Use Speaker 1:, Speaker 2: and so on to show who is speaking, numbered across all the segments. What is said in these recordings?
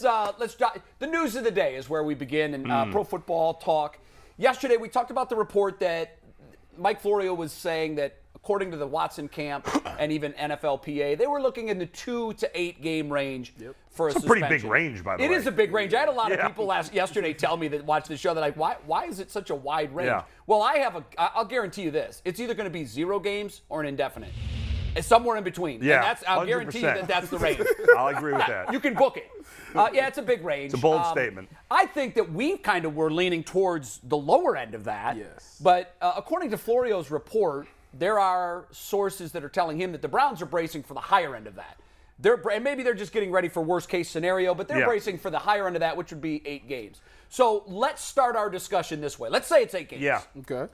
Speaker 1: drop. The news of the day is where we begin in pro football talk. Yesterday, we talked about the report that Mike Florio was saying that according to the Watson camp and even NFLPA, they were looking in the 2 to 8 game range for a suspension.
Speaker 2: It's a pretty big range, by the way.
Speaker 1: It is a big range. I had a lot of people yesterday tell me that watch the show that why is it such a wide range?
Speaker 2: Yeah.
Speaker 1: Well, I'll guarantee you this. It's either going to be 0 games or an indefinite. It's somewhere in between.
Speaker 2: Yeah,
Speaker 1: and I'll guarantee you that that's the range.
Speaker 2: I'll agree with that.
Speaker 1: You can book it. Yeah, it's a big range.
Speaker 2: It's a bold statement.
Speaker 1: I think that we kind of were leaning towards the lower end of that.
Speaker 3: Yes.
Speaker 1: But according to Florio's report, there are sources that are telling him that the Browns are bracing for the higher end of that. And maybe they're just getting ready for worst case scenario, but they're bracing for the higher end of that, which would be 8 games. So let's start our discussion this way. Let's say it's 8 games.
Speaker 2: Yeah.
Speaker 3: Okay.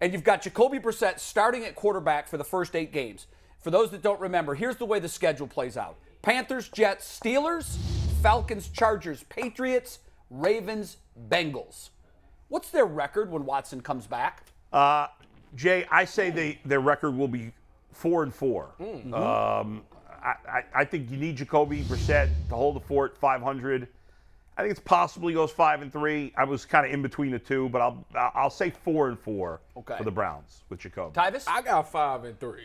Speaker 1: And you've got Jacoby Brissett starting at quarterback for the first 8 games. For those that don't remember, here's the way the schedule plays out. Panthers, Jets, Steelers, Falcons, Chargers, Patriots, Ravens, Bengals. What's their record when Watson comes back?
Speaker 2: Jay, I say their record will be 4-4.
Speaker 1: Mm-hmm.
Speaker 2: I think you need Jacoby Brissett to hold the fort 500. I think it's possible he goes 5-3. I was kind of in between the two, but I'll say 4-4 for the Browns with Jacoby.
Speaker 1: Tyvis?
Speaker 3: I got 5-3.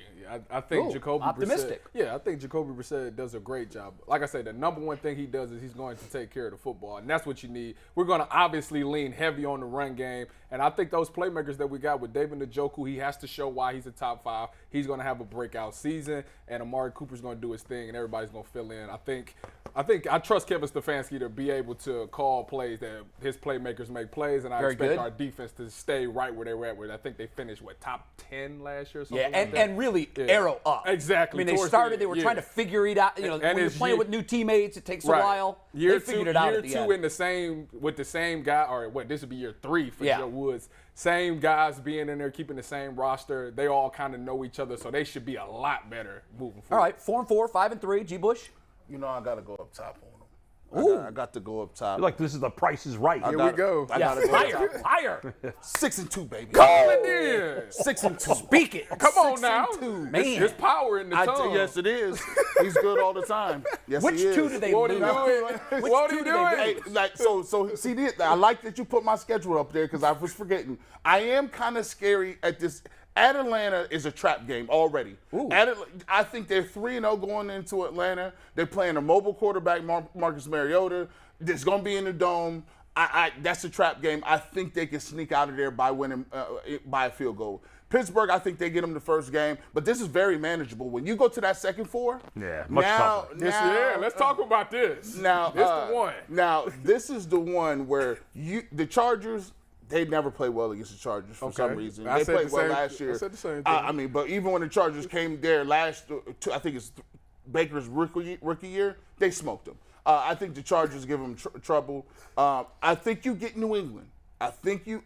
Speaker 3: I think Jacoby
Speaker 1: optimistic.
Speaker 3: Brissett. Yeah, I think Jacoby Brissett does a great job. Like I said, the number one thing he does is he's going to take care of the football, and that's what you need. We're going to obviously lean heavy on the run game, and I think those playmakers that we got with David Njoku, he has to show why he's a top 5. He's going to have a breakout season, and Amari Cooper's going to do his thing, and everybody's going to fill in. I trust Kevin Stefanski to be able to call plays that his playmakers make plays, and I expect our defense to stay right where they were at. I think they finished top 10 last year or something.
Speaker 1: Yeah, and really arrow up.
Speaker 3: Exactly.
Speaker 1: I mean, they were trying to figure it out. You know, when you're playing with new teammates, it takes a while. They figured it out at the end.
Speaker 3: Year 2 with the same guy, or this would be year 3 for Joe Woods. Same guys being in there, keeping the same roster. They all kind of know each other, so they should be a lot better moving forward.
Speaker 1: All right, 4-4, 5-3. G. Bush?
Speaker 4: You know I got to go up top on them. I got to go up top.
Speaker 2: Like this is the Price is Right.
Speaker 3: Here we go.
Speaker 4: I gotta go up top.
Speaker 1: Higher.
Speaker 4: 6-2, baby.
Speaker 3: Call it in.
Speaker 4: 6-2.
Speaker 1: Speak it.
Speaker 3: Come on now.
Speaker 4: 6-2.
Speaker 1: Man.
Speaker 3: There's power in the tongue.
Speaker 4: Yes, it is. He's good all the time. Yes,
Speaker 1: Which
Speaker 4: he is.
Speaker 1: two do they
Speaker 3: What
Speaker 1: lose?
Speaker 3: are you doing? What are you doing?
Speaker 4: Hey, so see, I like that you put my schedule up there because I was forgetting. I am kind of scary at this. At Atlanta is a trap game already. I think they're 3-0 going into Atlanta. They're playing a mobile quarterback, Marcus Mariota. It's going to be in the Dome. That's a trap game. I think they can sneak out of there by winning by a field goal. Pittsburgh, I think they get them the first game, but this is very manageable. When you go to that second 4,
Speaker 2: much tougher.
Speaker 3: Let's talk about this.
Speaker 4: Now,
Speaker 3: this the one.
Speaker 4: Now, this is the one where the Chargers. They never play well against the Chargers for some reason. They played well last year.
Speaker 3: I said the same thing.
Speaker 4: I mean, but even when the Chargers came there last, I think it's Baker's rookie year, they smoked them. I think the Chargers give them trouble. I think you get New England. I think you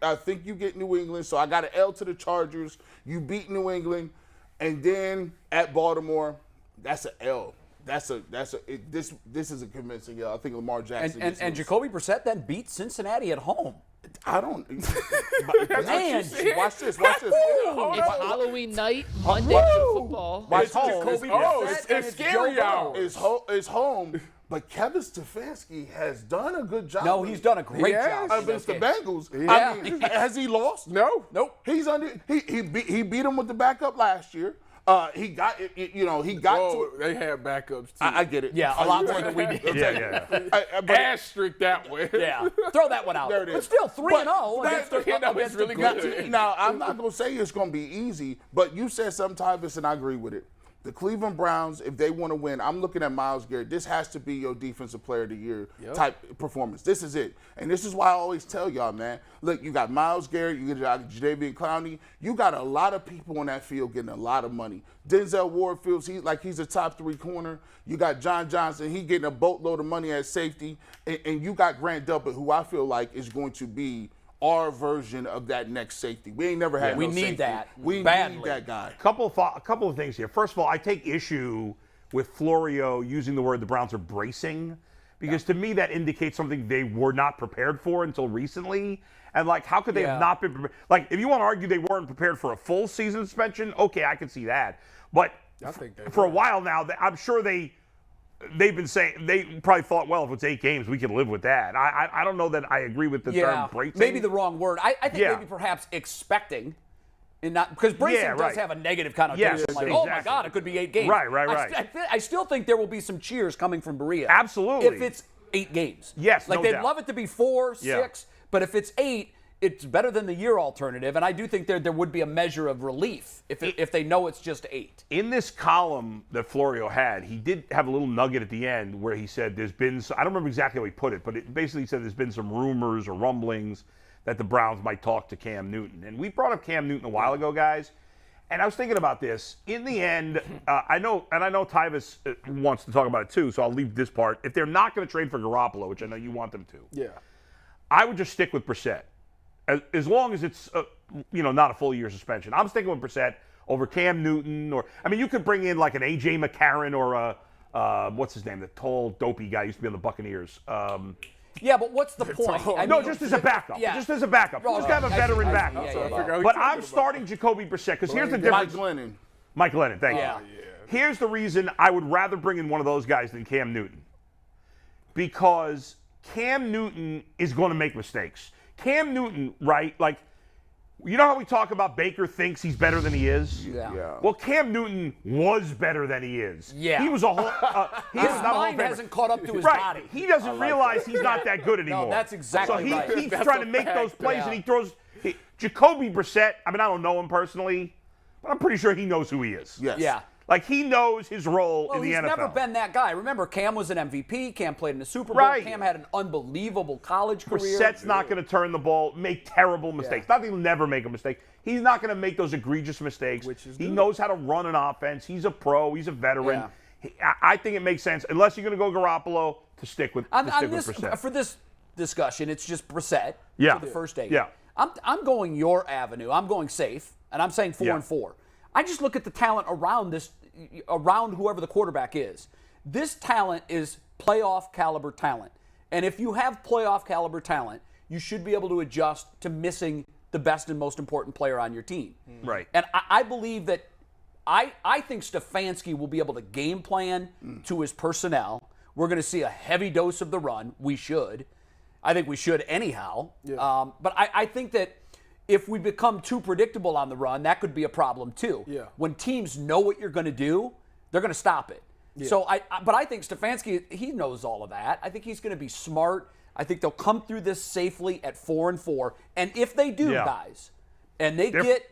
Speaker 4: get New England. So I got an L to the Chargers. You beat New England, and then at Baltimore, that's an L. This is a convincing L. I think Lamar Jackson
Speaker 1: and Jacoby Brissett then beat Cincinnati at home.
Speaker 4: I don't.
Speaker 1: Man,
Speaker 4: watch this.
Speaker 5: It's Halloween night, Monday for football.
Speaker 4: Watch home.
Speaker 3: It's scary hour.
Speaker 4: It's home. But Kevin Stefanski has done a good job.
Speaker 1: No, he's done a great job
Speaker 4: against the Bengals.
Speaker 1: Yeah.
Speaker 4: I mean, has he lost?
Speaker 3: No.
Speaker 1: Nope.
Speaker 4: He's under. He beat him with the backup last year. He got to.
Speaker 3: They had backups too.
Speaker 4: I get it.
Speaker 1: Yeah, a lot more than we did.
Speaker 3: Asterisk that way.
Speaker 1: Yeah, throw that one out.
Speaker 4: There it is.
Speaker 1: But still 3-0
Speaker 3: That's really good.
Speaker 4: Now, I'm not going to say it's going to be easy, but you said something, Tyvis, and I agree with it. The Cleveland Browns, if they want to win, I'm looking at Myles Garrett. This has to be your Defensive Player of the Year type performance. This is it. And this is why I always tell y'all, man, look, you got Myles Garrett, you got Jadeveon Clowney. You got a lot of people on that field getting a lot of money. Denzel Ward feels he's a top 3 corner. You got John Johnson. He getting a boatload of money at safety. And you got Grant Delpit, who I feel like is going to be our version of that next safety. We ain't never had
Speaker 1: we
Speaker 4: no
Speaker 1: need
Speaker 4: safety.
Speaker 1: that.
Speaker 4: We
Speaker 1: badly.
Speaker 4: need that guy.
Speaker 2: A couple of things here. First of all, I take issue with Florio using the word the Browns are bracing because to me that indicates something they were not prepared for until recently. And how could they have not been prepared? If you want to argue they weren't prepared for a full season suspension, okay, I can see that. But
Speaker 3: I think
Speaker 2: for a while now, I'm sure they they've been saying they probably thought, well, if it's 8 games, we can live with that. I don't know that I agree with the term bracing.
Speaker 1: Maybe the wrong word. I think maybe perhaps expecting. And not because bracing does have a negative connotation.
Speaker 2: Yes,
Speaker 1: like, oh my God, it could be 8 games.
Speaker 2: Right.
Speaker 1: I still think there will be some cheers coming from Berea.
Speaker 2: Absolutely.
Speaker 1: If it's 8 games.
Speaker 2: Yes,
Speaker 1: like
Speaker 2: no
Speaker 1: they'd
Speaker 2: doubt.
Speaker 1: love it to be 4, 6, but if it's 8, it's better than the year alternative. And I do think there would be a measure of relief if they know it's just 8.
Speaker 2: In this column that Florio had, he did have a little nugget at the end where he said there's been, I don't remember exactly how he put it, but it basically said there's been some rumors or rumblings that the Browns might talk to Cam Newton. And we brought up Cam Newton a while ago, guys. And I was thinking about this. In the end, I know Tyvis wants to talk about it too, so I'll leave this part. If they're not going to trade for Garoppolo, which I know you want them to, I would just stick with Brissett. As long as it's not a full year suspension. I'm sticking with Brissett over Cam Newton, or you could bring in like an A.J. McCarron or a what's his name, the tall dopey guy used to be on the Buccaneers.
Speaker 1: Yeah, but what's the point?
Speaker 2: Just as a backup.
Speaker 1: Yeah.
Speaker 2: Just as a backup. Just have a veteran backup. But I'm starting Jacoby Brissett because here's the difference. Mike Lennon, thank you. Here's the reason I would rather bring in one of those guys than Cam Newton. Because Cam Newton is going to make mistakes. Cam Newton, right? Like, you know how we talk about Baker thinks he's better than he is?
Speaker 1: Yeah.
Speaker 2: Well, Cam Newton was better than he is.
Speaker 1: Yeah.
Speaker 2: He was a whole.
Speaker 1: His mind hasn't caught up to his body.
Speaker 2: He doesn't realize he's not that good anymore.
Speaker 1: No, that's exactly right.
Speaker 2: So he keeps trying to make those plays, and he throws. Jacoby Brissett, I don't know him personally, but I'm pretty sure he knows who he is.
Speaker 4: Yes.
Speaker 1: Yeah.
Speaker 2: Like, he knows his role in the NFL.
Speaker 1: He's never been that guy. Remember, Cam was an MVP. Cam played in the Super Bowl.
Speaker 2: Right.
Speaker 1: Cam had an unbelievable college career.
Speaker 2: Brissett's not going to turn the ball, make terrible mistakes. Not that he'll never make a mistake. He's not going to make those egregious mistakes. He knows how to run an offense. He's a pro. He's a veteran. I think it makes sense, unless you're going to go Garoppolo, to stick with Brissett.
Speaker 1: For this discussion, it's just Brissett for the first 8.
Speaker 2: Yeah.
Speaker 1: I'm going your avenue. I'm going safe, and I'm saying 4-4. I just look at the talent around whoever the quarterback is. This talent is playoff caliber talent. And if you have playoff caliber talent, you should be able to adjust to missing the best and most important player on your team.
Speaker 2: Right.
Speaker 1: And I believe that I think Stefanski will be able to game plan to his personnel. We're going to see a heavy dose of the run. We should. I think we should anyhow. Yeah. But I think that if we become too predictable on the run, that could be a problem too.
Speaker 3: Yeah.
Speaker 1: When teams know what you're going to do, they're going to stop it. Yeah. So but I think Stefanski, he knows all of that. I think he's going to be smart. I think they'll come through this safely at 4-4. And if they do, guys, and they get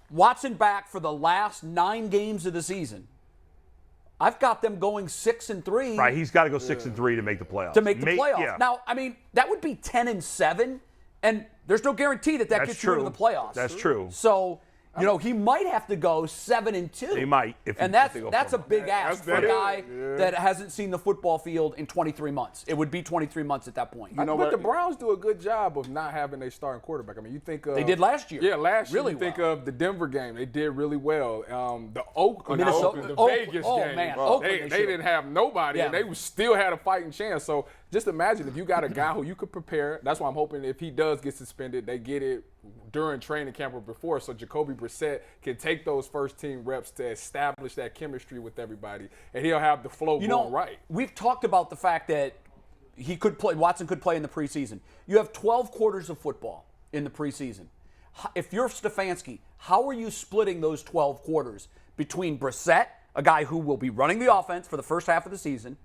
Speaker 1: Watson back for the last 9 games of the season, I've got them going 6-3.
Speaker 2: Right, he's got to go 6-3 to make the playoffs.
Speaker 1: To make the playoffs.
Speaker 2: Yeah.
Speaker 1: Now, that would be 10-7, and there's no guarantee that gets you into the playoffs.
Speaker 2: That's true.
Speaker 1: So, he might have to go 7-2.
Speaker 2: He might.
Speaker 1: And that's a big ask for a guy that hasn't seen the football field in 23 months. It would be 23 months at that point.
Speaker 3: But the Browns do a good job of not having a starting quarterback. You think of...
Speaker 1: They did last year.
Speaker 3: Yeah, last year.
Speaker 1: Really
Speaker 3: you think
Speaker 1: well.
Speaker 3: of the Denver game. They did really well. The Vegas game.
Speaker 1: Man.
Speaker 3: They didn't have nobody, and they still had a fighting chance. So just imagine if you got a guy who you could prepare. That's why I'm hoping if he does get suspended, they get it during training camp or before, so Jacoby Brissett can take those first-team reps to establish that chemistry with everybody, and he'll have the flow going right.
Speaker 1: We've talked about the fact that Watson could play in the preseason. You have 12 quarters of football in the preseason. If you're Stefanski, how are you splitting those 12 quarters between Brissett, a guy who will be running the offense for the first half of the season,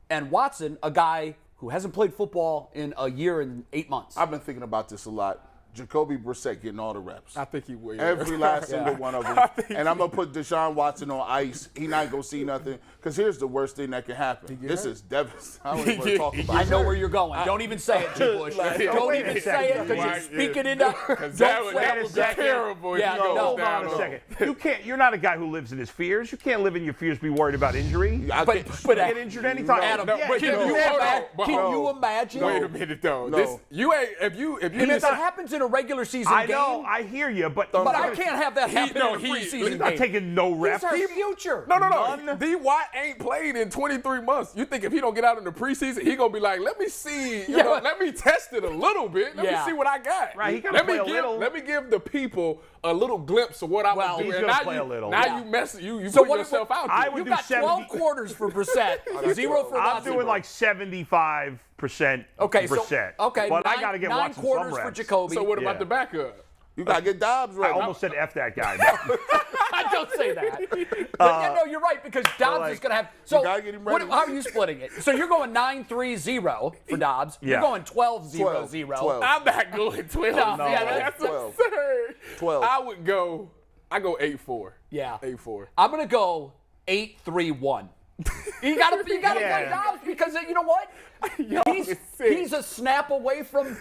Speaker 1: and Watson, a guy who hasn't played football in a year and 8 months?
Speaker 4: I've been thinking about this a lot. Jacoby Brissett getting all the reps.
Speaker 3: I think he will. Yeah.
Speaker 4: Every last single one of them. And I'm going to put Deshaun Watson on ice. He not going to see nothing. Because here's the worst thing that can happen. This is devastating. I don't even want to talk about it.
Speaker 1: I know where you're going. Don't even say it, G. Bush. Don't even say it because you're speaking it up.
Speaker 3: That was terrible.
Speaker 1: Yeah,
Speaker 2: Hold on a second. You're not a guy who lives in his fears. You can't live in your fears, be worried about injury.
Speaker 1: But
Speaker 2: get injured anytime.
Speaker 1: Adam, can you imagine?
Speaker 3: Wait a minute, though.
Speaker 4: No.
Speaker 1: If that happens in a regular season game.
Speaker 2: I know, I hear you, but
Speaker 1: I can't have that happen in a preseason
Speaker 2: he's not
Speaker 1: game.
Speaker 2: taking no reps.
Speaker 1: He's our future.
Speaker 3: No. D. Watt ain't played in 23 months. You think if he don't get out in the preseason, he gonna be like, let me see, let me test it a little bit. Let me see what I got.
Speaker 2: Right, he gotta play a little.
Speaker 3: Let me give the people a little glimpse of what I
Speaker 1: Well,
Speaker 3: would do.
Speaker 2: he's
Speaker 3: And
Speaker 2: gonna
Speaker 3: now
Speaker 2: play
Speaker 3: you,
Speaker 2: a little.
Speaker 3: Now
Speaker 1: Yeah.
Speaker 3: you mess. You
Speaker 1: So
Speaker 3: put
Speaker 1: what-
Speaker 3: yourself out there.
Speaker 2: I would
Speaker 1: You've
Speaker 2: do
Speaker 1: got 12
Speaker 2: 70
Speaker 1: quarters for Brissett, 0 for
Speaker 2: I'm
Speaker 1: Watson.
Speaker 2: doing like 75%
Speaker 1: Okay,
Speaker 2: Brissett.
Speaker 1: okay,
Speaker 2: But I
Speaker 1: nine-
Speaker 2: got to get
Speaker 1: nine
Speaker 2: Watson
Speaker 1: quarters
Speaker 2: some
Speaker 1: for
Speaker 2: reps.
Speaker 1: Jacoby.
Speaker 3: So what about
Speaker 2: Yeah.
Speaker 3: the backup?
Speaker 4: You got to get Dobbs
Speaker 2: I
Speaker 4: right.
Speaker 2: almost said F that guy.
Speaker 1: Don't say that. But, no, you're right, because Dobbs is going to have. So
Speaker 4: gotta get him
Speaker 1: what,
Speaker 4: ready.
Speaker 1: how are you splitting it? So you're going 9-3-0 for Dobbs.
Speaker 2: Yeah.
Speaker 1: You're going 12-0-0.
Speaker 4: 12.
Speaker 3: I'm not going 12.
Speaker 1: No, yeah,
Speaker 3: that's
Speaker 4: 12.
Speaker 3: absurd.
Speaker 4: 12.
Speaker 3: I go 8-4.
Speaker 1: Yeah.
Speaker 3: 8-4.
Speaker 1: I'm going to go 8-3-1. You got to play
Speaker 2: Yeah.
Speaker 1: Dobbs because you know what?
Speaker 3: It's sick.
Speaker 1: He's a snap away from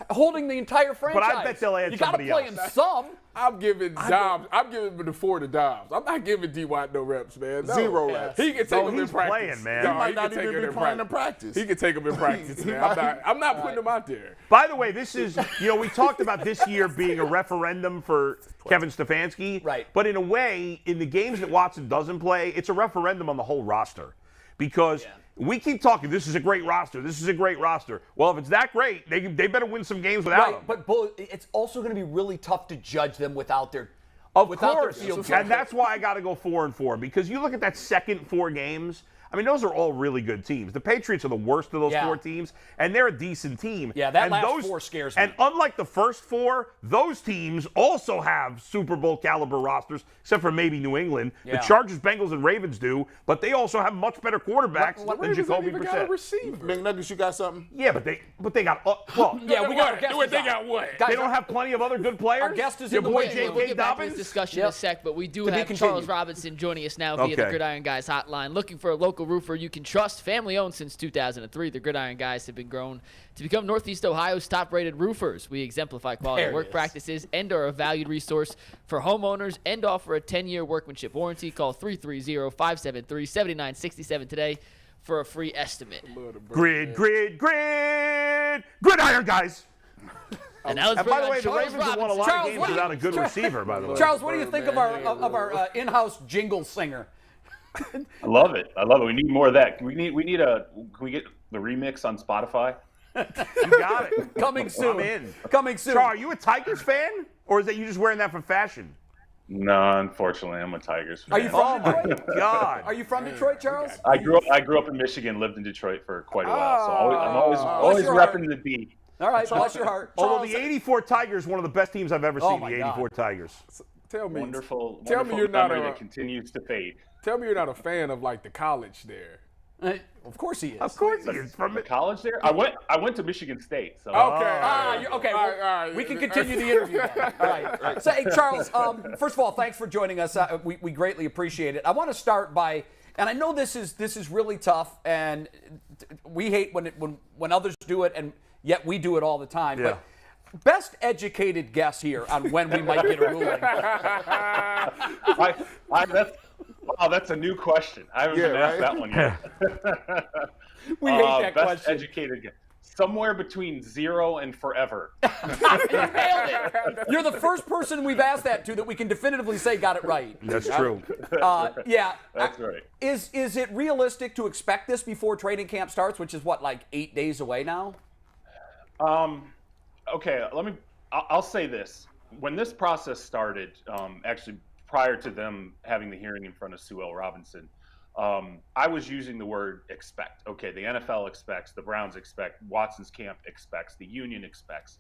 Speaker 1: holding the entire franchise.
Speaker 2: bet they'll add
Speaker 1: You got to
Speaker 2: somebody
Speaker 1: play
Speaker 2: else.
Speaker 1: him some.
Speaker 3: I'm giving Dobbs. I'm giving the 4 to Dobbs. I'm not giving D-Watt no reps, man. No.
Speaker 4: 0 reps.
Speaker 3: He can take
Speaker 2: No,
Speaker 3: them in
Speaker 2: he's
Speaker 3: practice.
Speaker 2: playing, man.
Speaker 3: No,
Speaker 2: He
Speaker 4: might
Speaker 3: he
Speaker 4: not
Speaker 3: can take
Speaker 4: even
Speaker 3: him
Speaker 4: be
Speaker 3: in
Speaker 4: playing in
Speaker 3: practice.
Speaker 4: practice.
Speaker 3: He can take them in practice, man. I'm not putting him out there.
Speaker 2: By the way, this is, we talked about this year being a referendum for Kevin Stefanski.
Speaker 1: Right.
Speaker 2: But in a way, in the games that Watson doesn't play, it's a referendum on the whole roster. Because we keep talking, this is a great roster, this is a great roster. Well, if it's that great, they better win some games without him.
Speaker 1: Right, but it's also going to be really tough to judge them without their
Speaker 2: Of
Speaker 1: without
Speaker 2: course,
Speaker 1: their field
Speaker 2: and that's why I got to go 4-4 because you look at that second 4 games. I mean, those are all really good teams. The Patriots are the worst of those 4 teams, and they're a decent team.
Speaker 1: Yeah, that
Speaker 2: and
Speaker 1: last 4 scares me.
Speaker 2: And unlike the first 4, those teams also have Super Bowl caliber rosters, except for maybe New England.
Speaker 1: Yeah.
Speaker 2: The Chargers, Bengals, and Ravens do, but they also have much better quarterbacks than
Speaker 3: Ravens ain't
Speaker 2: Jacoby
Speaker 3: even got a
Speaker 2: Brissett.
Speaker 3: receiver.
Speaker 4: McNuggets, you got something?
Speaker 2: Yeah, but they got well.
Speaker 1: Yeah, we got our guest.
Speaker 3: They got what?
Speaker 1: Guys,
Speaker 2: They don't have plenty of other good players.
Speaker 1: Our guest is
Speaker 2: Your
Speaker 1: in the
Speaker 2: boy
Speaker 1: wings.
Speaker 2: J.K.
Speaker 5: We'll get back to
Speaker 2: Dobbins.
Speaker 5: this discussion in
Speaker 1: Yep.
Speaker 5: a sec, but we do
Speaker 1: To be
Speaker 5: have
Speaker 1: continued.
Speaker 5: Charles Robinson joining us now via the
Speaker 2: Okay.
Speaker 5: Gridiron Guys hotline. Looking for a local roofer you can trust, family-owned since 2003. The Gridiron Guys have been grown to become Northeast Ohio's top-rated roofers. We exemplify quality
Speaker 1: There it
Speaker 5: work
Speaker 1: is.
Speaker 5: practices and are a valued resource for homeowners and offer a 10-year workmanship warranty. Call 330-573-7967 today for a free estimate.
Speaker 2: Gridiron guys.
Speaker 5: And now let's
Speaker 2: And
Speaker 5: bring
Speaker 2: by the
Speaker 5: on
Speaker 2: way, the
Speaker 5: Charles
Speaker 2: Ravens have won a lot
Speaker 1: Charles,
Speaker 2: of games
Speaker 1: what do you-
Speaker 2: without a good receiver. By the way,
Speaker 1: Charles, what do you think of our in-house jingle singer?
Speaker 6: I love it. We need more of that. Can we get the remix on Spotify?
Speaker 2: you got it.
Speaker 1: Coming soon.
Speaker 2: I'm in.
Speaker 1: Coming soon.
Speaker 2: Charles, are you a Tigers fan, or is that you just wearing that for fashion?
Speaker 6: No, unfortunately, I'm a Tigers fan.
Speaker 1: Are you from
Speaker 2: Oh my
Speaker 1: Detroit?
Speaker 2: God!
Speaker 1: Are you from Detroit, Charles?
Speaker 6: I grew up in Michigan, lived in Detroit for quite a while, so I'm always
Speaker 1: your heart.
Speaker 6: repping the D.
Speaker 1: All right, bless your heart.
Speaker 2: Although
Speaker 1: Charles,
Speaker 2: the '84 Tigers, one of the best teams I've ever
Speaker 1: Oh
Speaker 2: seen.
Speaker 1: my
Speaker 2: The
Speaker 1: God.
Speaker 2: '84 Tigers.
Speaker 3: Tell me,
Speaker 6: Wonderful
Speaker 3: you're not
Speaker 6: memory
Speaker 3: a-
Speaker 6: that continues to fade.
Speaker 3: Tell me you're not a fan of like the college there.
Speaker 1: of course he is.
Speaker 2: Of course, he is from it.
Speaker 6: College there? I went to Michigan State, so
Speaker 3: Okay.
Speaker 1: Okay,
Speaker 3: All
Speaker 1: well,
Speaker 3: right.
Speaker 1: we can continue the interview then. All right. So, hey, Charles, first of all, thanks for joining us. We greatly appreciate it. I want to start by, and I know this is really tough, and we hate when others do it, and yet we do it all the time.
Speaker 2: Yeah.
Speaker 1: But best educated guess here on when we might get a ruling.
Speaker 6: That's a new question. I haven't been asked that one yet.
Speaker 1: We hate that
Speaker 6: best
Speaker 1: question.
Speaker 6: educated guess. Somewhere between 0 and forever.
Speaker 1: You nailed it. You're the first person we've asked that to that we can definitively say got it right.
Speaker 2: That's true.
Speaker 1: Yeah.
Speaker 6: That's right.
Speaker 1: Is it realistic to expect this before training camp starts, which is what, like 8 days away now?
Speaker 6: Okay, I'll say this. When this process started, actually prior to them having the hearing in front of Sue L. Robinson, I was using the word expect. Okay, the NFL expects, the Browns expect, Watson's camp expects, the union expects.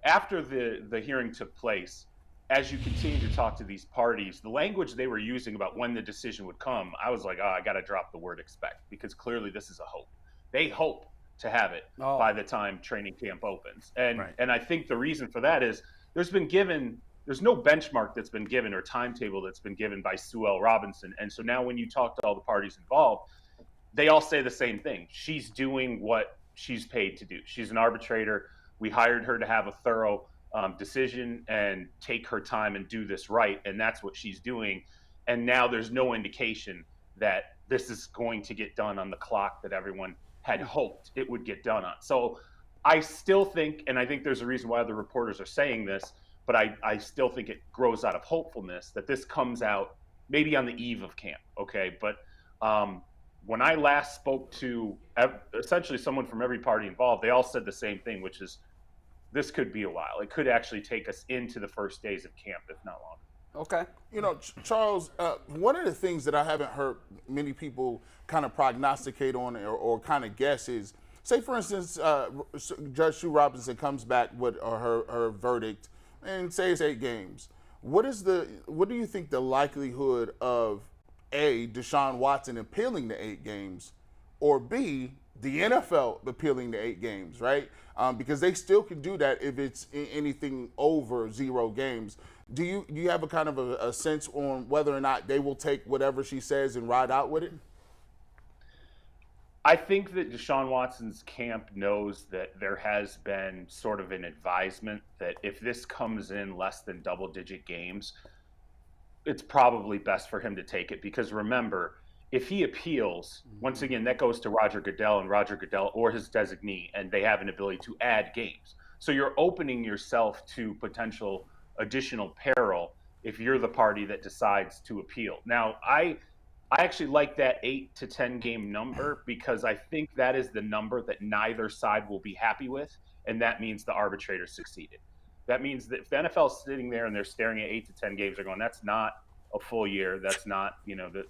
Speaker 6: After the hearing took place, as you continue to talk to these parties, the language they were using about when the decision would come, I was like, I got to drop the word expect because clearly this is a hope. They hope to have it by the time training camp opens. And I think the reason for that is there's no benchmark that's been given or timetable that's been given by Sue L. Robinson. And so now when you talk to all the parties involved, they all say the same thing. She's doing what she's paid to do. She's an arbitrator. We hired her to have a thorough decision and take her time and do this right. And that's what she's doing. And now there's no indication that this is going to get done on the clock that everyone had hoped it would get done on. So I still think, and I think there's a reason why the reporters are saying this, but I still think it grows out of hopefulness that this comes out maybe on the eve of camp, okay? But when I last spoke to essentially someone from every party involved, they all said the same thing, which is this could be a while. It could actually take us into the first days of camp, if not longer.
Speaker 1: Okay.
Speaker 4: You know, Charles, one of the things that I haven't heard many people kind of prognosticate on or kind of guess is, say, for instance, Judge Sue Robinson comes back with her verdict and say it's 8 games. What do you think the likelihood of A, Deshaun Watson appealing to 8 games, or B, the NFL appealing to 8 games, right? Because they still can do that if it's anything over 0 games. Do you have a kind of a sense on whether or not they will take whatever she says and ride out with it?
Speaker 6: I think that Deshaun Watson's camp knows that there has been sort of an advisement that if this comes in less than double-digit games, it's probably best for him to take it. Because remember, if he appeals, once again, that goes to Roger Goodell or his designee, and they have an ability to add games. So you're opening yourself to potential additional peril if you're the party that decides to appeal. Now, I actually like that 8 to 10 game number because I think that is the number that neither side will be happy with, and that means the arbitrator succeeded. That means that if the NFL is sitting there and they're staring at 8 to 10 games, they're going, that's not a full year. That's not,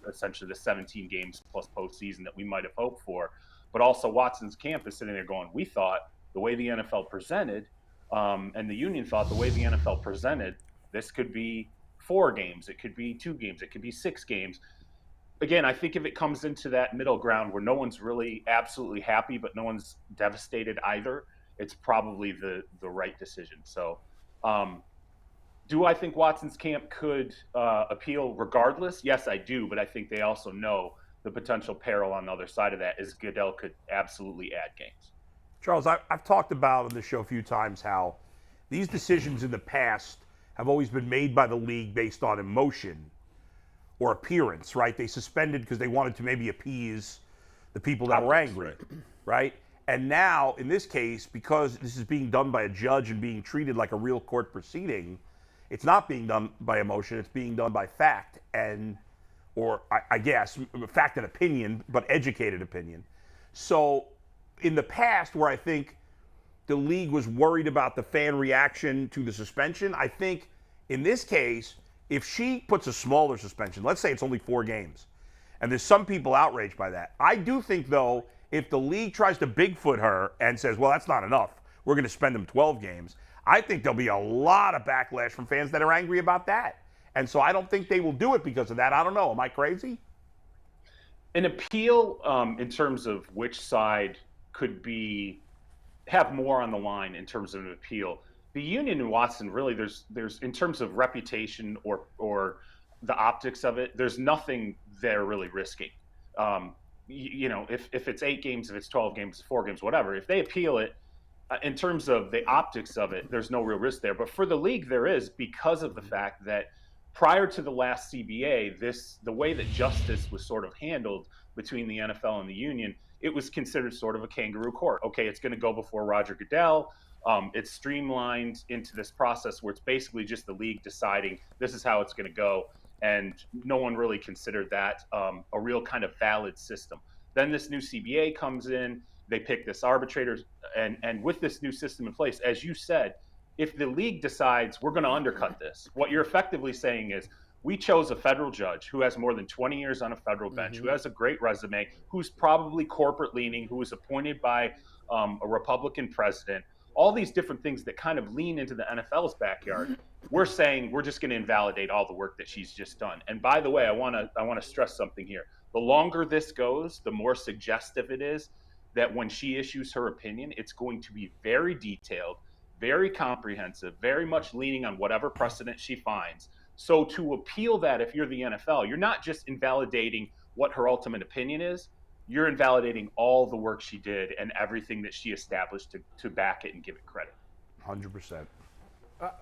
Speaker 6: essentially the 17 games plus postseason that we might have hoped for. But also Watson's camp is sitting there going, we thought the way the NFL presented, and the union thought the way the NFL presented, this could be 4 games, it could be 2 games, it could be 6 games. Again, I think if it comes into that middle ground where no one's really absolutely happy, but no one's devastated either, it's probably the right decision. So do I think Watson's camp could appeal regardless? Yes, I do, but I think they also know the potential peril on the other side of that is Goodell could absolutely add games.
Speaker 2: Charles, I've talked about on the show a few times how these decisions in the past have always been made by the league based on emotion or appearance, right? They suspended because they wanted to maybe appease the people that were angry, right? And now, in this case, because this is being done by a judge and being treated like a real court proceeding, it's not being done by emotion, it's being done by fact or I guess, fact and opinion, but educated opinion. So in the past, where I think the league was worried about the fan reaction to the suspension, I think in this case, if she puts a smaller suspension, let's say it's only 4 games, and there's some people outraged by that. I do think, though, if the league tries to Bigfoot her and says, well, that's not enough, we're going to spend them 12 games, I think there'll be a lot of backlash from fans that are angry about that. And so I don't think they will do it because of that. I don't know. Am I crazy?
Speaker 6: An appeal in terms of which side could have more on the line in terms of an appeal. The union in Watson, really, there's in terms of reputation or the optics of it, there's nothing they're really risking. If it's 8 games, if it's 12 games, 4 games, whatever, if they appeal it, in terms of the optics of it, there's no real risk there. But for the league, there is, because of the fact that prior to the last CBA, the way that justice was sort of handled between the NFL and the union, it was considered sort of a kangaroo court. Okay, it's going to go before Roger Goodell. It's streamlined into this process where it's basically just the league deciding this is how it's going to go. And no one really considered that a real kind of valid system. Then this new CBA comes in, they pick this arbitrator, and with this new system in place, as you said, if the league decides we're going to undercut this, what you're effectively saying is we chose a federal judge who has more than 20 years on a federal bench, who has a great resume, who's probably corporate leaning, who was appointed by a Republican president, all these different things that kind of lean into the NFL's backyard. We're saying we're just going to invalidate all the work that she's just done. And by the way, I want to stress something here. The longer this goes, the more suggestive it is that when she issues her opinion, it's going to be very detailed, very comprehensive, very much leaning on whatever precedent she finds. So to appeal that, if you're the NFL, you're not just invalidating what her ultimate opinion is, you're invalidating all the work she did and everything that she established to back it and give it credit.
Speaker 2: 100%.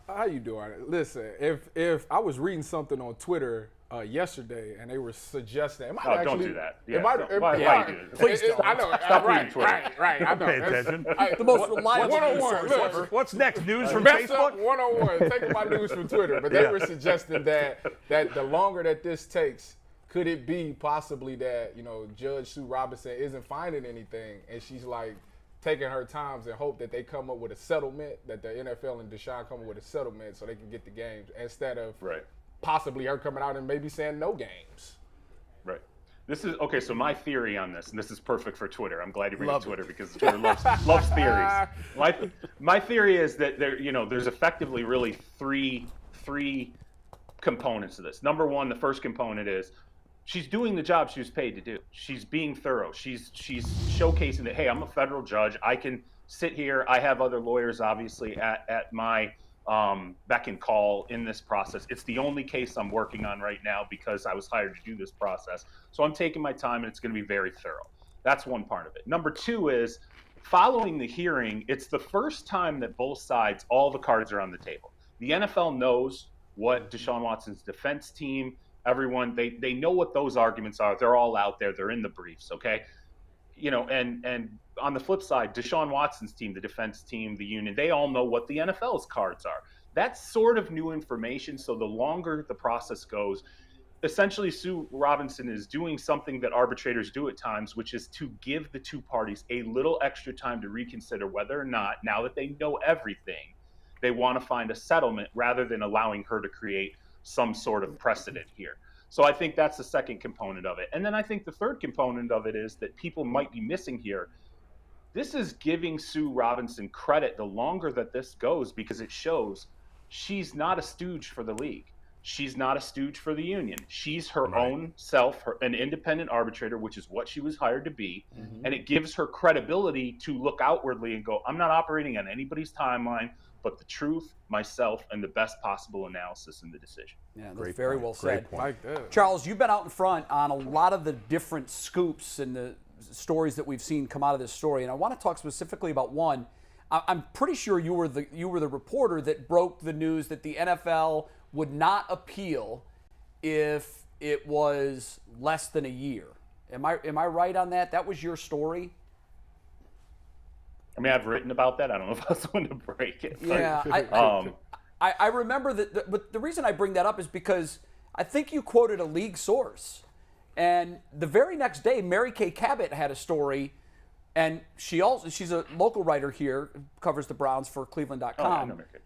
Speaker 3: How you doing? Listen, if I was reading something on Twitter yesterday and they were suggesting,
Speaker 6: don't do that. Yeah,
Speaker 3: why
Speaker 6: do it?
Speaker 1: Please don't.
Speaker 3: I know.
Speaker 6: Stop reading Twitter.
Speaker 3: Right. I know.
Speaker 2: Pay attention.
Speaker 1: The most reliable news source
Speaker 3: One-on-one.
Speaker 1: ever.
Speaker 2: What's next? News from
Speaker 3: Mess up
Speaker 2: Facebook?
Speaker 3: 101. Taking my news from Twitter, but they were suggesting that the longer that this takes, could it be possibly that Judge Sue Robinson isn't finding anything, and she's like taking her times and hope that they come up with a settlement, that the NFL and Deshaun come up with a settlement so they can get the games instead of possibly her coming out and maybe saying no games.
Speaker 6: Right. This is okay. So my theory on this, and this is perfect for Twitter. I'm glad you bring up Twitter because Twitter loves theories. My theory is that there's effectively really three components to this. Number one, the first component is she's doing the job she was paid to do. She's being thorough. She's showcasing that, hey, I'm a federal judge. I can sit here. I have other lawyers, obviously, at my beck and call in this process. It's the only case I'm working on right now because I was hired to do this process. So I'm taking my time, and it's going to be very thorough. That's one part of it. Number two is following the hearing, it's the first time that both sides, all the cards are on the table. The NFL knows what Deshaun Watson's defense team, everyone, they know what those arguments are. They're all out there. They're in the briefs, okay? And on the flip side, Deshaun Watson's team, the defense team, the union, they all know what the NFL's cards are. That's sort of new information. So the longer the process goes, essentially Sue Robinson is doing something that arbitrators do at times, which is to give the two parties a little extra time to reconsider whether or not, now that they know everything, they want to find a settlement rather than allowing her to create some sort of precedent here. So I think that's the second component of it. And then I think the third component of it is that people might be missing here. This is giving Sue Robinson credit the longer that this goes, because it shows she's not a stooge for the league. She's not a stooge for the union. She's her own self, an independent arbitrator, which is what she was hired to be. Mm-hmm. And it gives her credibility to look outwardly and go, I'm not operating on anybody's timeline, but the truth, myself, and the best possible analysis in the decision.
Speaker 1: Yeah, that's very well said.
Speaker 3: Like that.
Speaker 1: Charles, you've been out in front on a lot of the different scoops and the stories that we've seen come out of this story, and I want to talk specifically about one. I'm pretty sure you were the reporter that broke the news that the NFL would not appeal if it was less than a year. Am I right on that? That was your story?
Speaker 6: I mean, I've written about that. I don't know if I was the one to break it.
Speaker 1: Yeah, I remember that. But the reason I bring that up is because I think you quoted a league source. And the very next day, Mary Kay Cabot had a story, and she's a local writer here, covers the Browns for Cleveland.com.
Speaker 6: Oh, I know Mary Kay.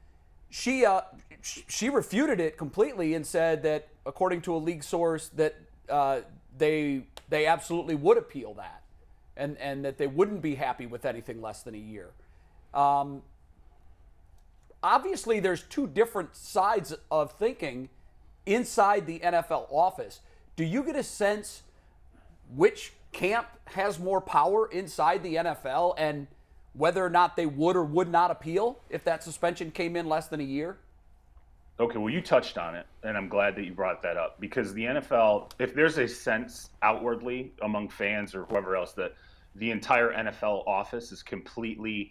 Speaker 1: She refuted it completely and said that, according to a league source, that they absolutely would appeal that. And that they wouldn't be happy with anything less than a year. Obviously, there's two different sides of thinking inside the NFL office. Do you get a sense which camp has more power inside the NFL and whether or not they would or would not appeal if that suspension came in less than a year?
Speaker 6: Okay, well, you touched on it, and I'm glad that you brought that up, because the NFL, if there's a sense outwardly among fans or whoever else that the entire NFL office is completely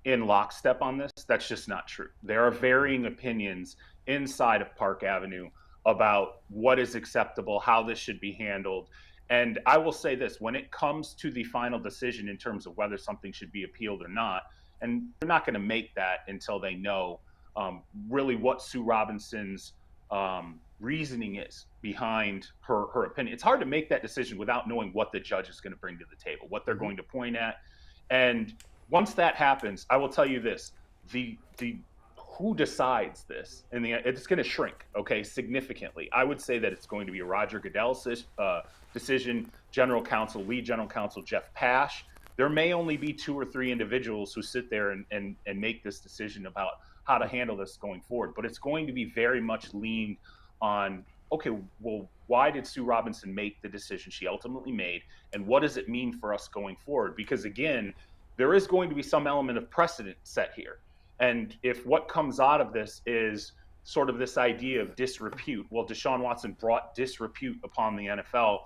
Speaker 6: in lockstep on this, that's just not true. There are varying opinions inside of Park Avenue about what is acceptable, how this should be handled. And I will say this, when it comes to the final decision in terms of whether something should be appealed or not, and they're not going to make that until they know really what Sue Robinson's reasoning is behind her opinion. It's hard to make that decision without knowing what the judge is going to bring to the table, what they're going to point at. And once that happens, I will tell you this, the who decides this, and it's going to shrink, okay, significantly. I would say that it's going to be a Roger Goodell decision, lead general counsel Jeff Pash. There may only be 2 or 3 individuals who sit there and make this decision about how to handle this going forward. But it's going to be very much leaned on, okay, well, why did Sue Robinson make the decision she ultimately made? And what does it mean for us going forward? Because, again, there is going to be some element of precedent set here. And if what comes out of this is sort of this idea of disrepute, well, Deshaun Watson brought disrepute upon the NFL,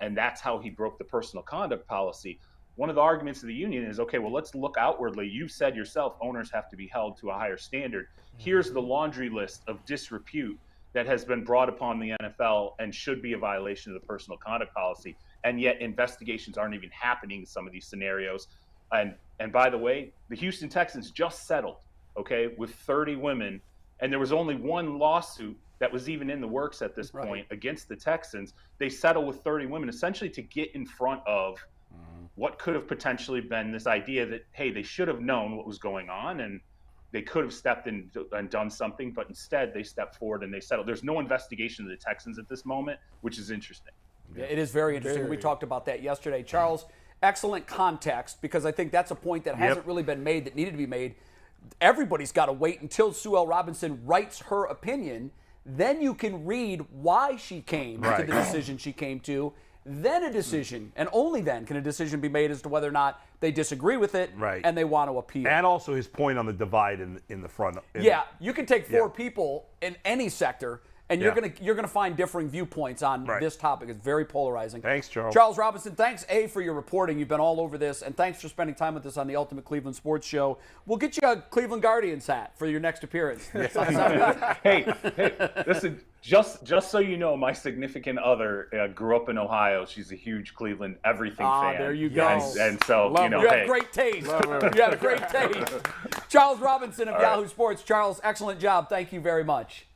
Speaker 6: and that's how he broke the personal conduct policy. One of the arguments of the union is, okay, well, let's look outwardly. You said yourself, owners have to be held to a higher standard. Here's the laundry list of disrepute that has been brought upon the NFL and should be a violation of the personal conduct policy. And yet investigations aren't even happening in some of these scenarios. And by the way, the Houston Texans just settled, okay, with 30 women. And there was only one lawsuit that was even in the works at this point against the Texans. They settled with 30 women essentially to get in front of what could have potentially been this idea that, hey, they should have known what was going on and they could have stepped in and done something, but instead they stepped forward and they settled. There's no investigation of the Texans at this moment, which is interesting.
Speaker 1: Yeah, it is very interesting. We talked about that yesterday. Charles, excellent context, because I think that's a point that hasn't really been made that needed to be made. Everybody's got to wait until Sue L. Robinson writes her opinion. Then you can read why she came to the decision she came to. Then a decision, and only then can a decision be made as to whether or not they disagree with it and they want to appeal.
Speaker 2: And also his point on the divide in the front.
Speaker 1: You can take four people in any sector, and you're gonna find differing viewpoints on this topic. It's very polarizing.
Speaker 2: Thanks, Charles.
Speaker 1: Charles Robinson, thanks, for your reporting. You've been all over this, and thanks for spending time with us on the Ultimate Cleveland Sports Show. We'll get you a Cleveland Guardians hat for your next appearance. Sound good?
Speaker 6: Hey, listen, just so you know, my significant other grew up in Ohio. She's a huge Cleveland everything fan.
Speaker 1: There you go.
Speaker 6: And so,
Speaker 1: you have great taste. You have great taste. Charles Robinson of Yahoo Sports. Charles, excellent job. Thank you very much.